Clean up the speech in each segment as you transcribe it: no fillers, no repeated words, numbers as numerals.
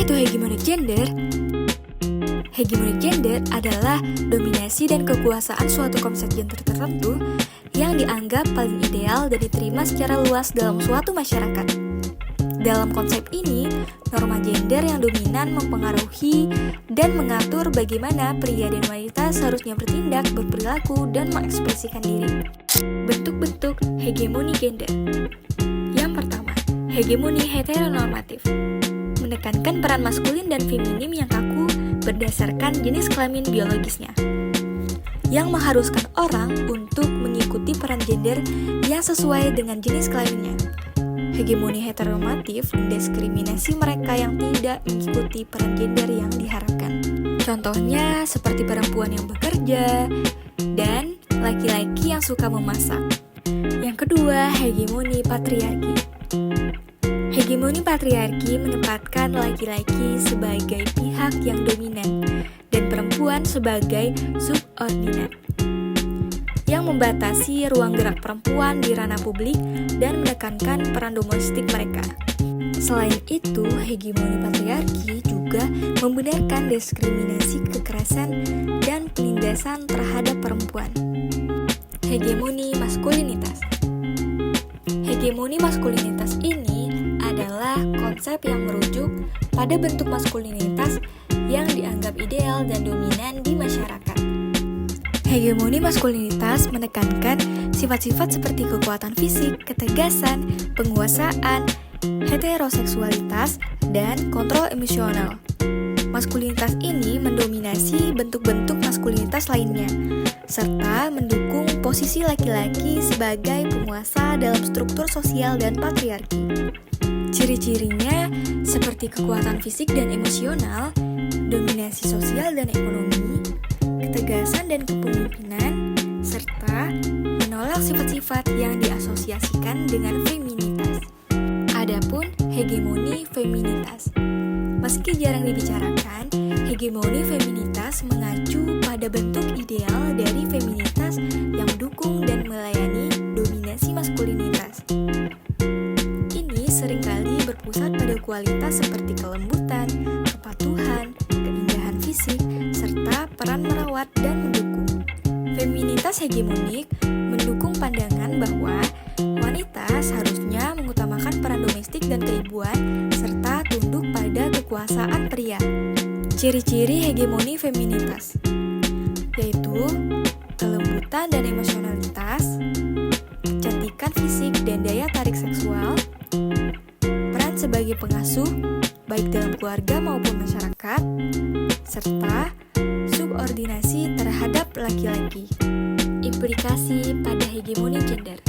itu hegemonic gender? Hegemonic gender adalah dominasi dan kekuasaan suatu konsep gender tertentu yang dianggap paling ideal dan diterima secara luas dalam suatu masyarakat. Dalam konsep ini, norma gender yang dominan mempengaruhi dan mengatur bagaimana pria dan wanita seharusnya bertindak, berperilaku, dan mengekspresikan diri. Bentuk-bentuk hegemoni gender. Yang pertama, hegemoni heteronormatif. Menekankan peran maskulin dan feminim yang kaku berdasarkan jenis kelamin biologisnya, yang mengharuskan orang untuk mengikuti peran gender yang sesuai dengan jenis kelaminnya. Hegemoni heteronormatif mendiskriminasi mereka yang tidak mengikuti peran gender yang diharapkan. Contohnya seperti perempuan yang bekerja dan laki-laki yang suka memasak. Yang kedua, hegemoni patriarki. Hegemoni patriarki menempatkan laki-laki sebagai pihak yang dominan dan perempuan sebagai subordinat, yang membatasi ruang gerak perempuan di ranah publik dan menekankan peran domestik mereka. Selain itu, hegemoni patriarki juga membenarkan diskriminasi, kekerasan, dan penindasan terhadap perempuan. Hegemoni maskulinitas. Hegemoni maskulinitas ini adalah konsep yang merujuk pada bentuk maskulinitas yang dianggap ideal dan dominan di masyarakat. Hegemoni maskulinitas menekankan sifat-sifat seperti kekuatan fisik, ketegasan, penguasaan, heteroseksualitas, dan kontrol emosional. Maskulinitas ini mendominasi bentuk-bentuk maskulinitas lainnya, serta mendukung posisi laki-laki sebagai penguasa dalam struktur sosial dan patriarki. Ciri-cirinya seperti kekuatan fisik dan emosional, dominasi sosial dan ekonomi, ketegasan dan kepemimpinan, serta menolak sifat-sifat yang diasosiasikan dengan feminitas. Adapun hegemoni feminitas. Meski jarang dibicarakan, hegemoni feminitas mengacu pada bentuk ideal dari feminitas yang mendukung dan melayani dominasi maskulinitas. Ini seringkali berpusat pada kualitas seperti kelembutan, kepatuhan, keindahan fisik, serta peran merawat dan mendukung. Feminitas hegemonik mendukung pandangan bahwa wanita seharusnya mengutamakan peran domestik dan keibuan serta tunduk pada kekuasaan pria. Ciri-ciri hegemoni feminitas yaitu kelembutan dan emosionalitas, kecantikan fisik dan daya tarik seksual, peran sebagai pengasuh baik dalam keluarga maupun masyarakat, serta subordinasi terhadap laki-laki. Implikasi pada hegemoni gender.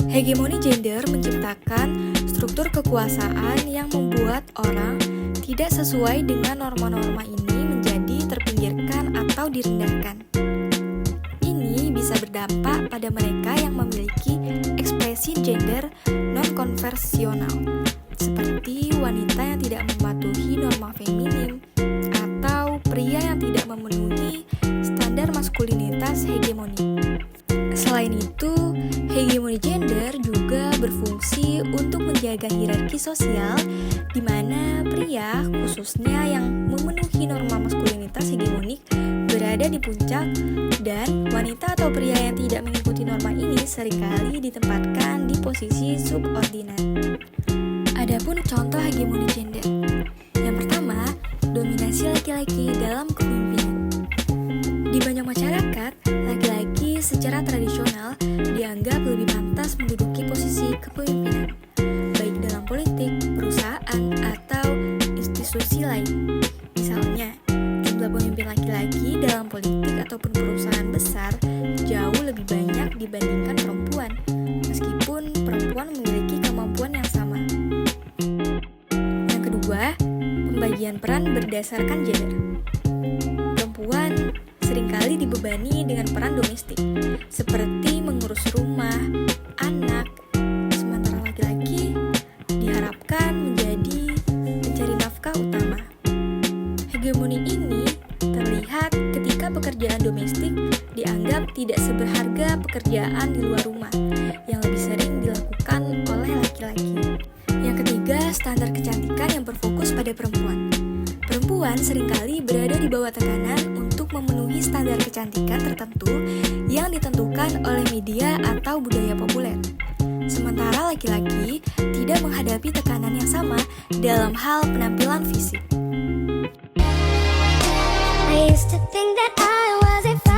Hegemoni gender menciptakan struktur kekuasaan yang membuat orang tidak sesuai dengan norma-norma ini menjadi terpinggirkan atau direndahkan. Ini bisa berdampak pada mereka yang memiliki ekspresi gender non-konvensional, seperti wanita yang tidak mematuhi norma feminim atau pria yang tidak memenuhi standar maskulinitas hegemoni. Selain itu, hegemoni gender juga berfungsi untuk menjaga hierarki sosial di mana pria khususnya yang memenuhi norma maskulinitas hegemonik berada di puncak dan wanita atau pria yang tidak mengikuti norma ini seringkali ditempatkan di posisi subordinat. Adapun contoh hegemoni gender. Yang pertama, dominasi laki-laki dalam kepemimpinan. Di banyak masyarakat, laki-laki secara tradisional dianggap lebih pantas menduduki posisi kepemimpinan, baik dalam politik, perusahaan, atau institusi lain. Misalnya, jumlah pemimpin laki-laki dalam politik ataupun perusahaan besar jauh lebih banyak dibandingkan perempuan, meskipun perempuan memiliki kemampuan yang sama. Yang kedua, pembagian peran berdasarkan gender. Perempuan seringkali dibebani dengan peran domestik, seperti mengurus rumah, anak, sementara laki-laki diharapkan menjadi pencari nafkah utama. Hegemoni ini terlihat ketika pekerjaan domestik dianggap tidak seberharga pekerjaan di luar rumah, yang lebih sering dilakukan oleh laki-laki. Yang ketiga, juga standar kecantikan yang berfokus pada perempuan. Perempuan seringkali berada di bawah tekanan untuk memenuhi standar kecantikan tertentu yang ditentukan oleh media atau budaya populer. Sementara laki-laki tidak menghadapi tekanan yang sama dalam hal penampilan fisik. I used to think that I was a